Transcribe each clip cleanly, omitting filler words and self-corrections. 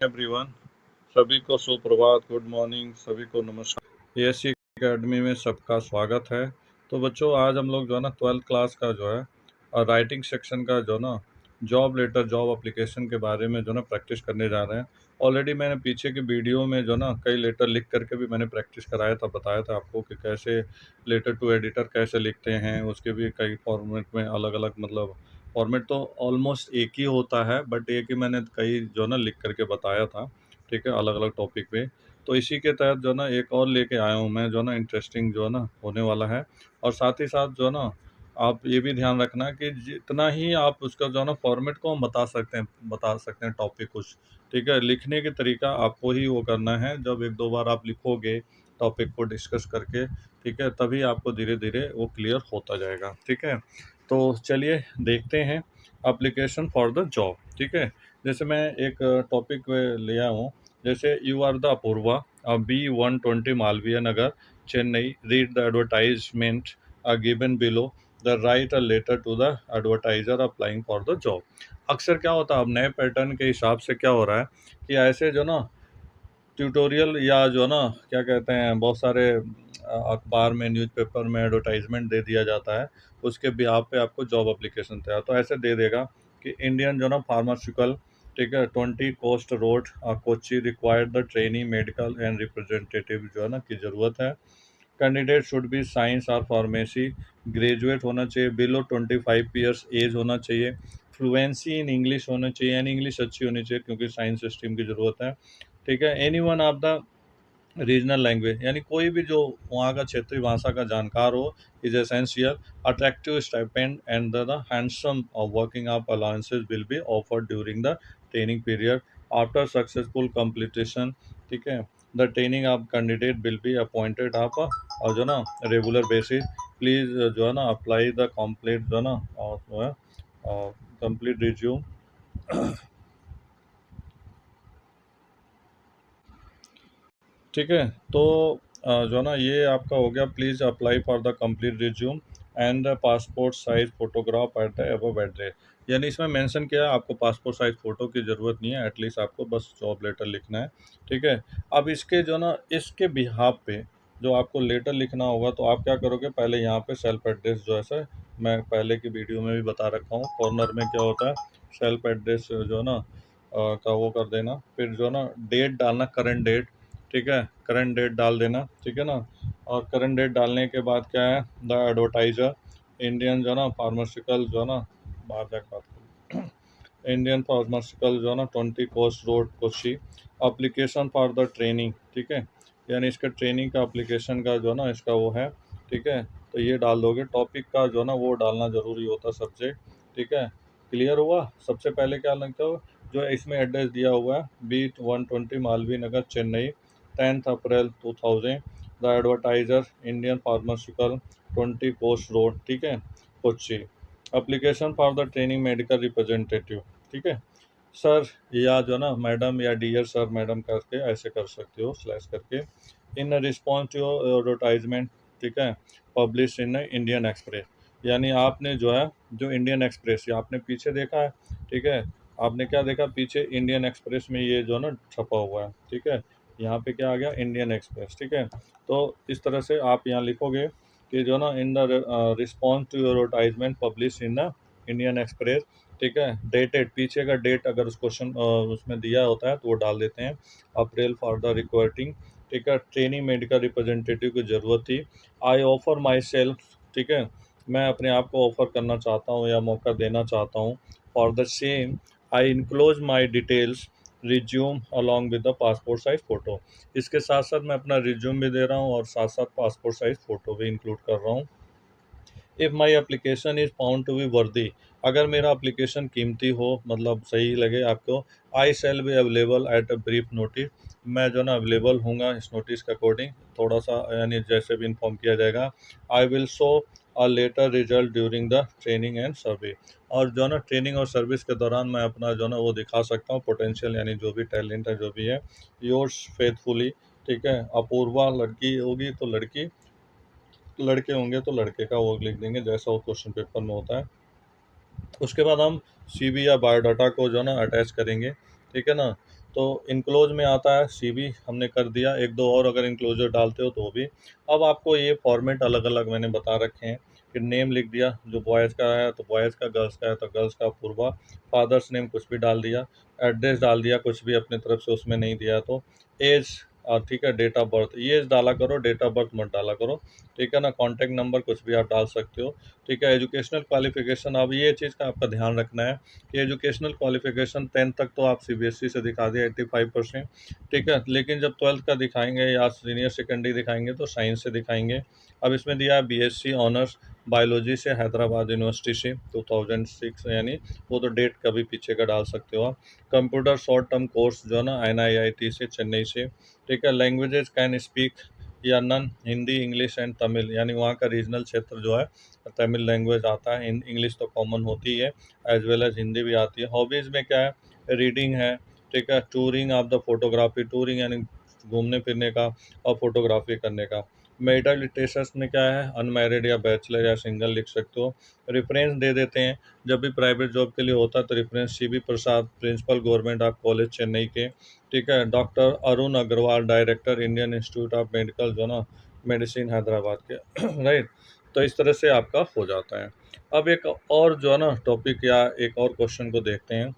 Everyone, सभी को सुप्रभात, गुड मॉर्निंग, सभी को नमस्कार। एएससी एकेडमी में सबका स्वागत है। तो बच्चों, आज हम लोग जो है ना 12th क्लास का जो है राइटिंग सेक्शन का जो ना जॉब लेटर जॉब एप्लीकेशन के बारे में जो ना प्रैक्टिस करने जा रहे हैं। ऑलरेडी मैंने पीछे की वीडियो में जो ना कई लेटर लिख करके भी मैंने प्रैक्टिस कराया था, बताया था आपको कि कैसे लेटर टू एडिटर कैसे लिखते हैं। उसके भी कई फॉर्मेट में अलग अलग, मतलब फॉर्मेट तो ऑलमोस्ट एक ही होता है, बट ये कि मैंने कई जो ना लिख करके बताया था, ठीक है, अलग अलग टॉपिक पे। तो इसी के तहत जो ना एक और लेके आया हूँ मैं, जो ना इंटरेस्टिंग जो ना होने वाला है। और साथ ही साथ जो ना आप ये भी ध्यान रखना कि जितना ही आप उसका जो ना फॉर्मेट को हम बता सकते हैं टॉपिक कुछ, ठीक है। लिखने के तरीका आपको ही वो करना है। जब एक दो बार आप लिखोगे टॉपिक को डिस्कस करके, ठीक है, तभी आपको धीरे धीरे वो क्लियर होता जाएगा, ठीक है। तो चलिए देखते हैं एप्लीकेशन फॉर द जॉब, ठीक है। जैसे मैं एक टॉपिक लिया हूँ, जैसे you are the Apurva, B120 Malviya Nagar, Chennai, read the advertisement given below, the write a letter to the advertiser applying for the job. अक्सर क्या होता है, अब नए पैटर्न के हिसाब से क्या हो रहा है कि ऐसे जो ना ट्यूटोरियल या जो ना क्या कहते हैं, बहुत सारे अखबार में, न्यूज़पेपर में एडवर्टाइजमेंट दे दिया जाता है। उसके बिहाफ पे आपको जॉब एप्लीकेशन तैयार तो ऐसे दे देगा कि इंडियन जो ना फार्मास्यूटिकल, ठीक है, 20 coast road Kochi, required the training medical and representative जो है ना की ज़रूरत है। कैंडिडेट शुड बी साइंस और फार्मेसी ग्रेजुएट होना चाहिए, बिलो 25 ईयर्स एज होना चाहिए, फ्लुएंसी इन इंग्लिश होना चाहिए, यानी इंग्लिश अच्छी होनी चाहिए क्योंकि साइंस स्ट्रीम की ज़रूरत है, ठीक है। Any one of the regional language, यानी कोई भी जो वहाँ का क्षेत्रीय भाषा का जानकार हो, is essential. Attractive stipend and the handsome working of allowances will be offered during the training period after successful completion, ठीक है। The training of candidate will be appointed of और जो ना रेगुलर बेसिस। प्लीज जो है ना apply the complete जो है ना और जो है कंप्लीट रिज्यूम, ठीक है। तो जो ना ये आपका हो गया, please apply for the complete resume and the passport size photograph at the above address. यानी इसमें मेंशन किया है आपको पासपोर्ट साइज फ़ोटो की ज़रूरत नहीं है, एटलीस्ट आपको बस जॉब लेटर लिखना है, ठीक है। अब इसके जो ना इसके बिहाफ पे जो आपको लेटर लिखना होगा, तो आप क्या करोगे, पहले यहाँ पे सेल्फ एड्रेस जो है सर, मैं पहले की वीडियो में भी बता रखा हूँ, कॉर्नर में क्या होता है सेल्फ एड्रेस जो है ना का वो कर देना। फिर जो ना डेट डालना, करंट डेट, ठीक है, करंट डेट डाल देना, ठीक है ना। और करंट डेट डालने के बाद क्या है, द एडवर्टाइजर इंडियन जो ना फार्मास्यूटिकल जो ना, बाहर जाकर बात करूँ, इंडियन फार्मास्यूटिकल जो ना 20 coast road Kochi, application for the training, ठीक है। यानी इसका ट्रेनिंग का एप्लीकेशन का जो ना इसका वो है, ठीक है। तो ये डाल दोगे, टॉपिक का जो ना वो डालना ज़रूरी होता है, सब्जेक्ट, ठीक है। क्लियर हुआ। सबसे पहले क्या लगता है, जो इसमें एड्रेस दिया हुआ है, B120 Malviya Nagar, Chennai, 10 April 2000, the advertiser Indian pharmaceutical, 20 coast road, ठीक है, Kochi. Application for the training medical representative, ठीक है। सर या जो ना मैडम या डियर सर मैडम करके ऐसे कर सकते हो, स्लैश करके। इन रिस्पॉन्स टू एडवर्टाइजमेंट, ठीक है, पब्लिश इन इंडियन एक्सप्रेस। यानी आपने जो है, जो इंडियन एक्सप्रेस, ये आपने पीछे देखा है, ठीक है, आपने क्या देखा पीछे, इंडियन एक्सप्रेस में ये जो ना छपा हुआ है, ठीक है। यहाँ पे क्या आ गया, इंडियन एक्सप्रेस, ठीक है। तो इस तरह से आप यहाँ लिखोगे कि जो ना in the response to advertisement publish in the Indian Express, ठीक है। डेटेड, पीछे का डेट अगर उस क्वेश्चन उसमें दिया होता है तो वो डाल देते हैं, अप्रैल फॉर द रिक्वायरिंग, ठीक है। ट्रेनिंग मेडिकल रिप्रेजेंटेटिव की ज़रूरत थी। आई ऑफर माई सेल्फ, ठीक है, मैं अपने आप को ऑफर करना चाहता हूँ या मौका देना चाहता हूँ। For the same I enclose my details resume along with the passport size photo. इसके साथ साथ मैं अपना रिज्यूम भी दे रहा हूँ और साथ साथ पासपोर्ट साइज फ़ोटो भी इंक्लूड कर रहा हूँ। If my application is found to be worthy, अगर मेरा एप्लीकेशन कीमती हो, मतलब सही लगे आपको, I shall be available at a brief notice, मैं जो ना अवेलेबल हूँगा इस नोटिस के अकॉर्डिंग, थोड़ा सा यानी जैसे भी इन्फॉर्म किया जाएगा। I will show a letter result during the training and survey, और जो ना ट्रेनिंग और सर्विस के दौरान मैं अपना जो ना वो दिखा सकता हूँ पोटेंशियल, यानी जो भी टैलेंट है, जो भी है। योर्स फेथफुली, ठीक है, अपूर्वा, लड़की होगी तो लड़की, लड़के होंगे तो लड़के का वो लिख देंगे जैसा वो क्वेश्चन पेपर में होता है। उसके बाद हम सीवी या बायोडाटा को जो ना अटैच करेंगे, ठीक है ना। तो इनक्लोज में आता है सीवी हमने कर दिया, एक दो और अगर इनक्लोजर डालते हो तो वो भी। अब आपको ये फॉर्मेट अलग अलग मैंने बता रखे हैं कि नेम लिख दिया, जो बॉयज़ का है तो बॉयज़ का, गर्ल्स का है तो गर्ल्स का पूर्वा, फादर्स नेम कुछ भी डाल दिया, एड्रेस डाल दिया, कुछ भी अपने तरफ से उसमें नहीं दिया तो, एज और ठीक है डेट ऑफ बर्थ, ये एज डाला करो, डेट ऑफ बर्थ मत डाला करो, ठीक है ना। कॉन्टैक्ट नंबर कुछ भी आप डाल सकते हो, ठीक है। एजुकेशनल क्वालिफिकेशन, अब ये चीज़ का आपका ध्यान रखना है कि एजुकेशनल क्वालिफिकेशन 10th तक तो आप सीबीएसई से दिखा दिया 85%, ठीक है, लेकिन जब 12th का दिखाएंगे या सीनियर सेकेंडरी दिखाएंगे तो साइंस से दिखाएंगे। अब इसमें दिया है बीएससी ऑनर्स बायोलॉजी से हैदराबाद यूनिवर्सिटी से 2006, यानी वो तो डेट कभी पीछे का डाल सकते हो आप। कंप्यूटर शॉर्ट टर्म कोर्स जो है ना एनआईआईटी से चेन्नई से, ठीक है। लैंग्वेजेस कैन स्पीक या none, Hindi English and Tamil, यानी वहाँ का रीजनल क्षेत्र जो है तमिल लैंग्वेज आता है, इंग्लिश तो कॉमन होती है, एज वेल एज हिंदी भी आती है। हॉबीज़ में क्या है, रीडिंग है, ठीक है, touring of the photography, touring यानी घूमने फिरने का और फोटोग्राफी करने का। मेरिटल स्टेटस में क्या है, अनमैरिड या बैचलर या सिंगल लिख सकते हो। रेफरेंस दे देते हैं, जब भी प्राइवेट जॉब के लिए होता है तो reference CB Prasad, principal government of college Chennai के, ठीक है। Doctor Arun Agarwal, director Indian institute of medical जो ना मेडिसिन हैदराबाद के राइट। तो इस तरह से आपका हो जाता है। अब एक और जो है ना टॉपिक या एक और क्वेश्चन को देखते हैं,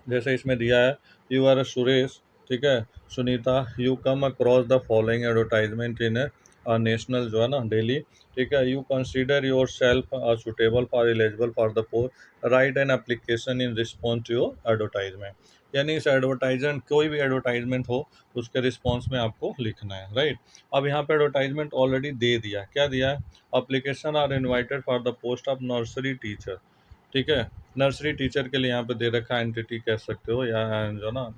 जैसे इसमें दिया है, यू आर सुरेश, ठीक है, Sunita, you come across the following advertisement in national जो है ना डेली, ठीक है, you consider yourself suitable for eligible for the post, write an application in response to your advertisement, यानी इस एडवर्टाइजमेंट, कोई भी एडवर्टाइजमेंट हो उसके रिस्पॉन्स में आपको लिखना है, राइट। अब यहाँ पे एडवर्टाइजमेंट ऑलरेडी दे दिया है, क्या दिया है, application are invited for the post of nursery teacher, ठीक है। नर्सरी टीचर के लिए यहाँ पे दे रखा है, एनटीटी कह सकते हो या जो ना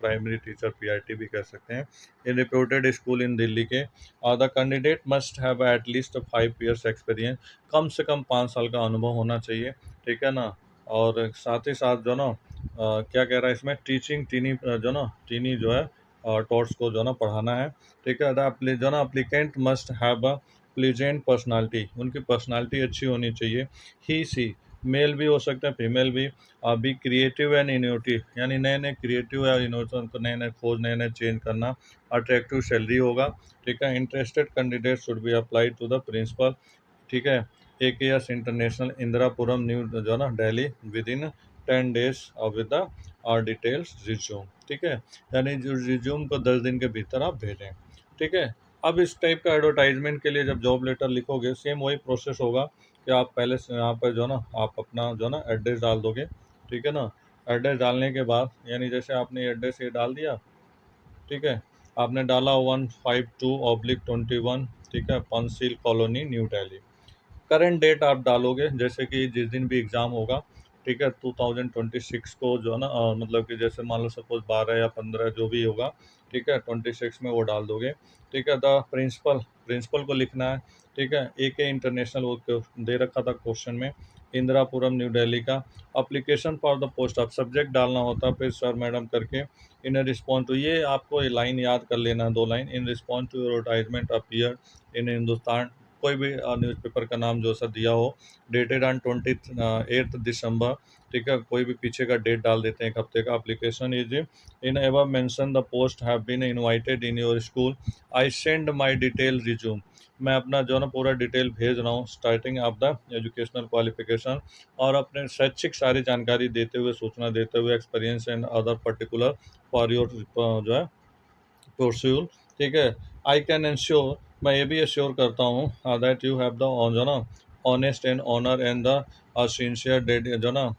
प्राइमरी टीचर पीआईटी भी कह सकते हैं, in reputed school in Delhi के। The candidate must have at least 5 years experience, कम से कम 5 साल का अनुभव होना चाहिए, ठीक है ना। और साथ ही साथ जो ना क्या कह रहा है इसमें, टीचिंग टीनी जो ना टीनी जो है टॉट्स को जो ना पढ़ाना है, ठीक है। जो ना applicant must have a pleasant personality, उनकी पर्सनालिटी अच्छी होनी चाहिए। ही सी, मेल भी हो सकता है फीमेल भी। बी क्रिएटिव एंड इनोवेटिव, यानी नए नए क्रिएटिव या इनोवेशन को नए नए खोज, नए नए चेंज करना। अट्रैक्टिव सैलरी होगा, ठीक है। Interested candidate should be apply to the principal, ठीक है, AKS इंटरनेशनल इंदिरापुरम न्यू जो है ना Delhi within 10 days with the details resume, ठीक है, यानी जो रिज्यूम को 10 दिन के भीतर आप भेजें, ठीक है। अब इस टाइप का एडवर्टाइजमेंट के लिए जब जॉब लेटर लिखोगे, सेम वही प्रोसेस होगा कि आप पहले से यहाँ पर जो ना आप अपना जो ना एड्रेस डाल दोगे, ठीक है ना। एड्रेस डालने के बाद, यानी जैसे आपने एड्रेस ये डाल दिया, ठीक है, आपने डाला 152/21, ठीक है, पंसील colony new Delhi. Current date आप डालोगे, जैसे कि जिस दिन भी एग्ज़ाम होगा, ठीक है, 2026 को जो है ना मतलब कि जैसे मान लो सपोज 12 या 15 जो भी होगा, ठीक है, 26 में वो डाल दोगे, ठीक है। द प्रिंसिपल, प्रिंसिपल को लिखना है, ठीक है। AK इंटरनेशनल वो दे रखा था क्वेश्चन में, इंदिरापुरम न्यू दिल्ली का। Application for the post of, subject डालना होता है, फिर सर मैडम करके। इन रिस्पॉन्स टू, ये आपको ये लाइन याद कर लेना है, 2 line, in response to advertisement appear in Hindustan, कोई भी न्यूज़पेपर का नाम जो सा दिया हो, डेटेड ऑन 28 दिसंबर, ठीक है, कोई भी पीछे का डेट डाल देते हैं एक हफ्ते का। Application is in ever mention the post have been invited in your school, I send my detail resume, मैं अपना जो है ना पूरा डिटेल भेज रहा हूँ, starting of the educational qualification, और अपने शैक्षिक सारी जानकारी देते हुए, सूचना देते हुए, experience and other particular for your जो है प्रोस्यूल, ठीक है। आई कैन इंश्योर, मैं ये भी एश्योर करता हूँ दैट यू हैव द जो ना honest and honour and the sincere जो ना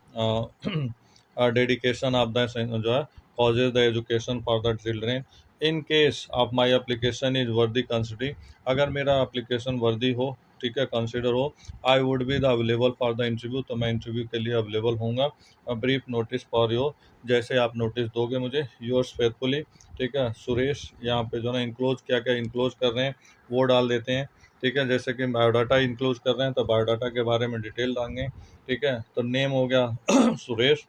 डेडिकेशन ऑफ द जो है causes the education for the children, in case of my application is worthy considering, अगर मेरा एप्लीकेशन वर्दी हो, ठीक है, कंसिडर हो, I would be the available for the interview, तो मैं इंटरव्यू के लिए अवेलेबल होऊंगा। ब्रीफ नोटिस फॉर योर, जैसे आप नोटिस दोगे मुझे, योर्स फेथफुली, ठीक है, सुरेश। यहाँ पे जो ना इंक्लोज क्या क्या इंक्लोज कर रहे हैं वो डाल देते हैं, ठीक है, जैसे कि बायोडाटा इंक्लोज कर रहे हैं तो बायोडाटा के बारे में डिटेल डालेंगे, ठीक है। तो नेम हो गया सुरेश,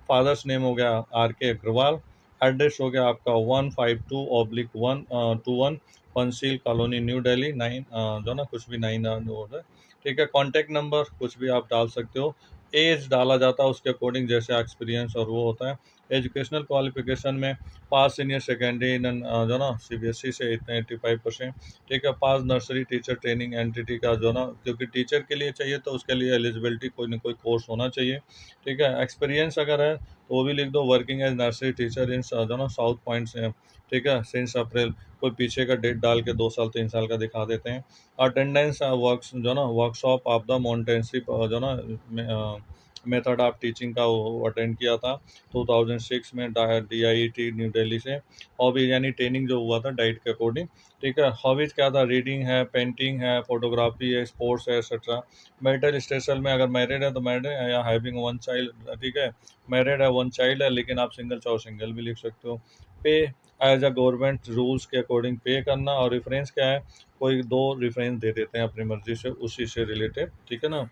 फादर्स नेम हो गया RK अग्रवाल, एड्रेस हो गया आपका 152/121 पंसील कॉलोनी न्यू दिल्ली 9 जो ना कुछ भी 9 है, ठीक है। कॉन्टैक्ट नंबर कुछ भी आप डाल सकते हो, एज डाला जाता है उसके अकॉर्डिंग जैसे एक्सपीरियंस और वो होता है। एजुकेशनल क्वालिफिकेशन में पास सीनियर सेकेंडरी जो ना सीबीएसई से इतने 85%। ठीक है, पास नर्सरी टीचर ट्रेनिंग एंटिटी का जो ना, क्योंकि टीचर के लिए चाहिए तो उसके लिए एलिजिबिलिटी कोई ना कोई कोर्स होना चाहिए। ठीक है, एक्सपीरियंस अगर है तो वो भी लिख दो, working as nursery teacher in जो ना साउथ पॉइंट से। ठीक है, सिंस अप्रैल, कोई पीछे का डेट डाल के 2 साल 3 साल का दिखा देते हैं। अटेंडेंस वर्क जो ना वर्कशॉप ऑफ द माउंटेनशिप जो ना मेथड ऑफ टीचिंग का वो अटेंड किया था 2006 में DIET न्यू दिल्ली से। हॉबीज यानी ट्रेनिंग जो हुआ था डाइट के अकॉर्डिंग। ठीक है, हॉबीज क्या था, रीडिंग है, पेंटिंग है, फोटोग्राफी है, स्पोर्ट्स है, एक्सेट्रा। मैरिटल स्टेटस में अगर मैरिड है तो मैरिड है या हैविंग वन चाइल्ड। ठीक है, मैरिड है, वन चाइल्ड है, लेकिन आप सिंगल चाहो सिंगल भी लिख सकते हो। पे एज अ गवर्नमेंट रूल्स के अकॉर्डिंग पे करना। और रेफरेंस क्या है, कोई दो रेफरेंस दे देते हैं अपनी मर्जी से उसी से रिलेटेड। ठीक है ना।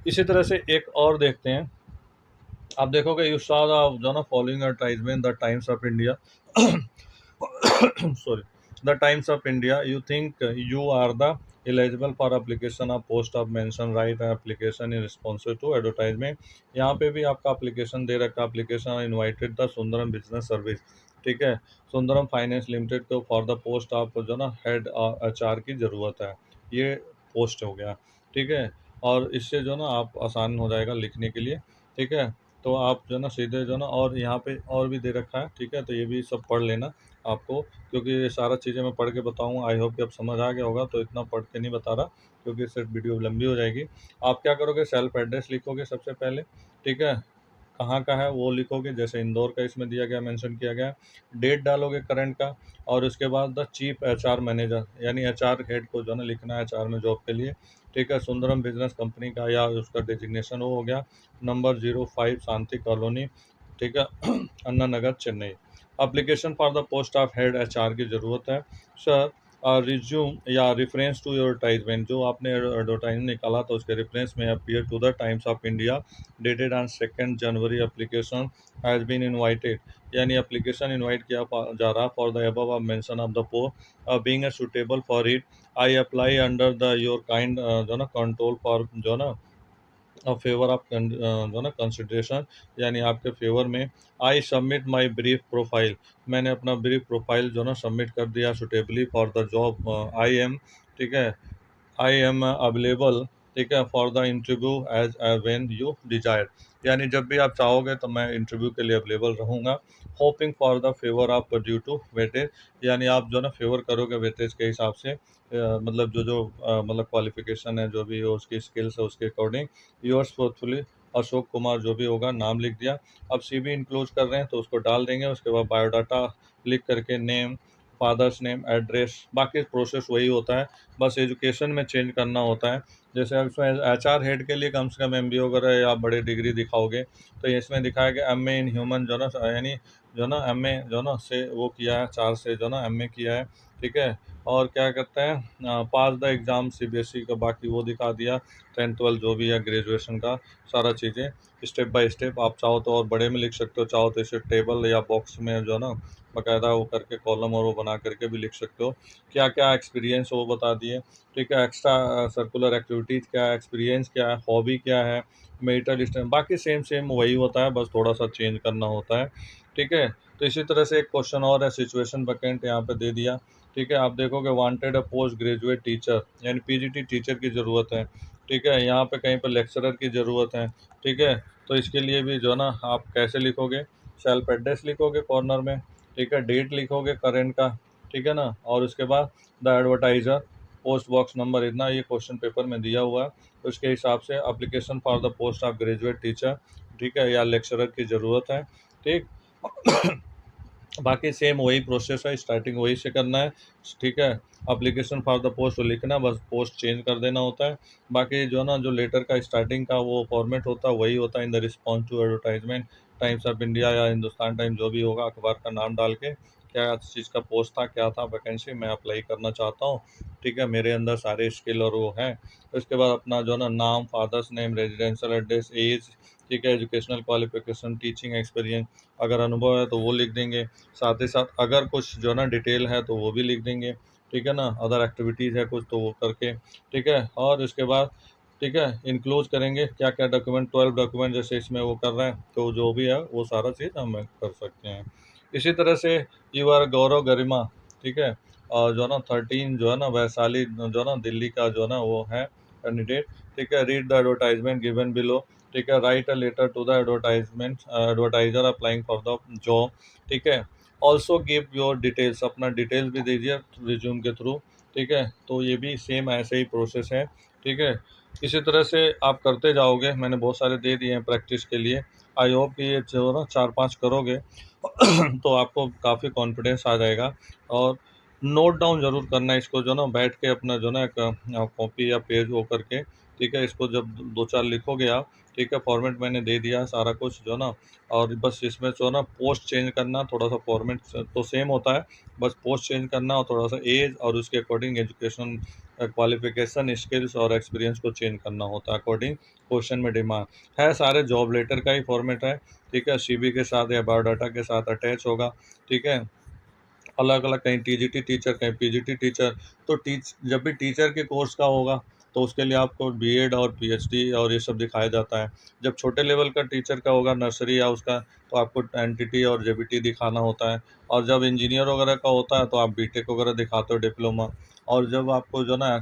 इसी तरह से एक और देखते हैं। आप देखोगे यू सॉ द जो ना following advertisement the Times of India. sorry, the Times of India. You think you are the eligible for application of post of mention right application in response to advertisement। यहाँ पे भी आपका application दे रखा, application invited the Sundaram business service. ठीक है, Sundaram finance limited को for the post of जो ना हेड HR की ज़रूरत है। ये पोस्ट हो गया। ठीक है, और इससे जो ना आप आसान हो जाएगा लिखने के लिए। ठीक है, तो आप जो ना सीधे जो ना, और यहाँ पे और भी दे रखा है। ठीक है, तो ये भी सब पढ़ लेना आपको, क्योंकि ये सारा चीज़ें मैं पढ़ के बताऊँगा। आई होप कि अब समझ आ गया होगा, तो इतना पढ़ के नहीं बता रहा क्योंकि इससे वीडियो लंबी हो जाएगी। आप क्या करोगे, सेल्फ एड्रेस लिखोगे सबसे पहले। ठीक है, कहाँ का है वो लिखोगे, जैसे इंदौर का इसमें दिया गया, मेंशन किया गया। डेट डालोगे करंट का, और उसके बाद द चीफ HR मैनेजर यानी HR हेड को जो है ना लिखना है HR में जॉब के लिए। ठीक है, सुंदरम बिजनेस कंपनी का या उसका डेजिग्नेशन वो हो गया, नंबर 05 शांति कॉलोनी। ठीक है, Anna Nagar Chennai. Application for the post of head HR की ज़रूरत है। सर, रिज्यूम या रेफरेंस टू एडवर्टाइजमेंट, जो आपने एडवर्टाइजमेंट निकाला तो उसके रेफरेंस में appear to the Times of India dated on 2 January. Application has been invited, यानी एप्लीकेशन इनवाइट किया जा रहा for the above of mention of the post being a suitable for it. I apply under the your kind जो ना control for जो ना favour of जो ना कंसिडरेशन, यानी आपके फेवर में। I submit my brief profile, मैंने अपना ब्रीफ प्रोफाइल जो ना सबमिट कर दिया suitably for the job. I am, ठीक है, आई एम अवेलेबल। ठीक है, for the interview as when you desire, यानी जब भी आप चाहोगे तो मैं इंटरव्यू के लिए अवेलेबल रहूँगा। Hoping for the favour of due to weightage, यानी आप जो ना फेवर करोगे वेटेज के हिसाब से। मतलब जो जो मतलब क्वालिफिकेशन है, जो भी हो उसकी स्किल्स है उसके अकॉर्डिंग। योर्स फॉरफुली अशोक कुमार, जो भी होगा नाम लिख दिया। अब CV इंक्लूड कर रहे हैं तो उसको डाल देंगे। उसके बाद बायोडाटा लिख करके नेम, फादर्स नेम, एड्रेस, बाकी प्रोसेस वही होता है, बस एजुकेशन में चेंज करना होता है। जैसे अब इसमें HR हेड के लिए कम से कम MBA वगैरह या बड़े डिग्री दिखाओगे, तो इसमें दिखाया कि MA इन ह्यूमन जो ना, यानी जो ना MA जो ना से वो किया है, 4 से जो ना MA किया है। ठीक है, और क्या कहते हैं, पास द एग्ज़ाम CBSE का, बाकी वो दिखा दिया। 10th 12th जो भी है, ग्रेजुएशन का सारा चीज़ें स्टेप बाय स्टेप। आप चाहो तो और बड़े में लिख सकते हो, चाहो तो इसे टेबल या बॉक्स में जो ना बाकायदा वो करके कॉलम और वो बना करके भी लिख सकते हो। क्या क्या एक्सपीरियंस वो बता दिए। ठीक है, एक्स्ट्रा सर्कुलर एक्टिविटीज़ क्या है, एक्सपीरियंस क्या है, हॉबी क्या है, मेरिटल स्टैंड, बाकी सेम सेम वही होता है, बस थोड़ा सा चेंज करना होता है। ठीक है, तो इसी तरह से एक क्वेश्चन और है, सिचुएशन वैकेंट यहाँ पे दे दिया। ठीक है, आप देखोगे wanted a post graduate teacher, यानी PGT टीचर की ज़रूरत है। ठीक है, यहाँ पे कहीं पर लेक्चरर की ज़रूरत है। ठीक है, तो इसके लिए भी जो है ना आप कैसे लिखोगे, सेल्फ एड्रेस लिखोगे कॉर्नर में। ठीक है, डेट लिखोगे करंट का। ठीक है ना, और उसके बाद the advertiser, post box number इतना, ये क्वेश्चन पेपर में दिया हुआ है। तो उसके हिसाब से application for the post of graduate teacher, ठीक है, या लेक्चरर की ज़रूरत है। ठीक। बाकी सेम वही प्रोसेस है, स्टार्टिंग वही से करना है। ठीक है, एप्लीकेशन फॉर द पोस्ट लिखना, बस पोस्ट चेंज कर देना होता है। बाकी जो ना जो लेटर का स्टार्टिंग का वो फॉर्मेट होता है वही होता है, in the response to advertisement, Times of India या हिंदुस्तान टाइम, जो भी होगा, अखबार का नाम डाल के क्या चीज़ का पोस्ट था, क्या था वैकेंसी, मैं अप्लाई करना चाहता हूँ। ठीक है, मेरे अंदर सारे स्किल और वो हैं। उसके बाद अपना जो ना नाम, father's name, residential address, age. ठीक है, एजुकेशनल क्वालिफिकेशन, टीचिंग एक्सपीरियंस, अगर अनुभव है तो वो लिख देंगे। साथ ही साथ अगर कुछ जो ना डिटेल है तो वो भी लिख देंगे। ठीक है ना, अदर एक्टिविटीज़ है कुछ तो वो करके। ठीक है, और उसके बाद ठीक है, इनक्लोज करेंगे क्या क्या डॉक्यूमेंट, 12 डॉक्यूमेंट जैसे इसमें वो कर रहे हैं, तो जो भी है वो सारा चीज़ हम कर सकते हैं। इसी तरह से यू आर गौरव गरिमा, ठीक है, और जो है ना 13 जो है ना वैशाली जो है ना दिल्ली का जो है ना वो है कैंडिडेट, ठीक है, read the advertisement given below, ठीक है, write a letter to the advertisement advertiser applying for the job, ठीक है, ऑल्सो गिव योर डिटेल्स, अपना डिटेल्स भी दीजिए रिज्यूम के थ्रू, ठीक है, तो ये भी सेम ऐसे ही प्रोसेस है, ठीक है। इसी तरह से आप करते जाओगे, मैंने बहुत सारे दे दिए हैं प्रैक्टिस के लिए। आई होप कि ये जो ना 4-5 करोगे तो आपको काफ़ी कॉन्फिडेंस आ जाएगा। और नोट डाउन ज़रूर करना है इसको, जो ना बैठ के अपना जो ना एक कॉपी या पेज वो करके, ठीक है, इसको जब 2-4 लिखोगे आप, ठीक है, फॉर्मेट मैंने दे दिया है सारा कुछ जो ना। और बस इसमें जो ना पोस्ट चेंज करना, थोड़ा-सा फॉर्मेट तो सेम होता है, बस पोस्ट चेंज करना और थोड़ा-सा एज और उसके अकॉर्डिंग एजुकेशन क्वालिफिकेशन, स्किल्स और एक्सपीरियंस को चेंज करना होता है अकॉर्डिंग क्वेश्चन में डिमांड है। सारे जॉब लेटर का ही फॉर्मेट है, ठीक है, सीवी के साथ या बायोडाटा के साथ अटैच होगा, ठीक है। अलग अलग, कहीं टीजीटी टीचर, कहीं पीजीटी टीचर। तो टीच जब भी टीचर के कोर्स का होगा तो उसके लिए आपको बीएड और पीएचडी और ये सब दिखाया जाता है। जब छोटे लेवल का टीचर का होगा, नर्सरी या उसका, तो आपको एनटीटी और जेबीटी दिखाना होता है। और जब इंजीनियर वगैरह का होता है तो आप बीटेक वगैरह दिखाते हो, डिप्लोमा। और जब आपको जो ना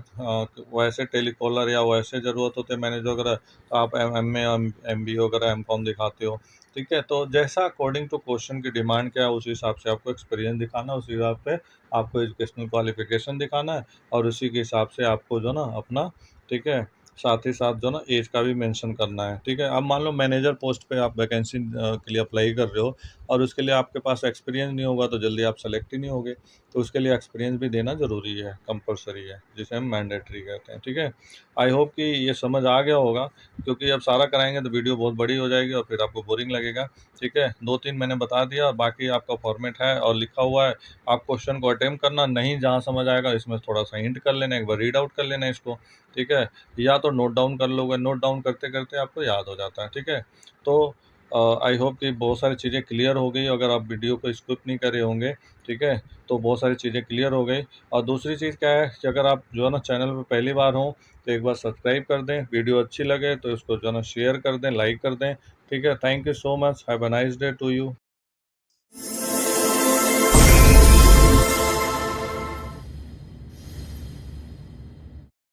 वैसे टेलीकॉलर या वैसे ज़रूरत होते हैं मैनेजर वगैरह, तो आप एम ए एम बी वगैरह एम कॉम दिखाते हो, ठीक है। तो जैसा अकॉर्डिंग टू क्वेश्चन की डिमांड क्या है उस हिसाब से आपको एक्सपीरियंस दिखाना है, उस हिसाब पे आपको एजुकेशनल क्वालिफिकेशन दिखाना है, और उसी के हिसाब से आपको जो ना अपना, ठीक है, साथ ही साथ जो ना एज का भी मेंशन करना है, ठीक है। अब मान लो मैनेजर पोस्ट पे आप वैकेंसी के लिए अप्लाई कर रहे हो और उसके लिए आपके पास एक्सपीरियंस नहीं होगा तो जल्दी आप सेलेक्ट ही नहीं होगे। तो उसके लिए एक्सपीरियंस भी देना ज़रूरी है, कंपलसरी है, जिसे हम मैंडेटरी कहते हैं, ठीक है। आई होप कि ये समझ आ गया होगा, क्योंकि अब सारा कराएंगे तो वीडियो बहुत बड़ी हो जाएगी और फिर आपको बोरिंग लगेगा, ठीक है। 2-3 मैंने बता दिया, बाकी आपका फॉर्मेट है और लिखा हुआ है। आप क्वेश्चन को अटेम्प्ट करना, नहीं जहाँ समझ आएगा इसमें थोड़ा-सा हिंट कर लेना, एक बार रीड आउट कर लेना इसको, ठीक है। या तो नोट डाउन कर लोगे, नोट डाउन करते-करते आपको याद हो जाता है, ठीक है। तो आई होप कि बहुत सारी चीज़ें क्लियर हो गई, अगर आप वीडियो को स्किप नहीं करे होंगे, ठीक है, तो बहुत सारी चीज़ें क्लियर हो गई। और दूसरी चीज़ क्या है कि अगर आप जो है ना चैनल पे पहली बार हो, तो एक बार सब्सक्राइब कर दें, वीडियो अच्छी लगे तो इसको जो है ना शेयर कर दें, लाइक कर दें, ठीक है। Thank you so much, have a nice day to you.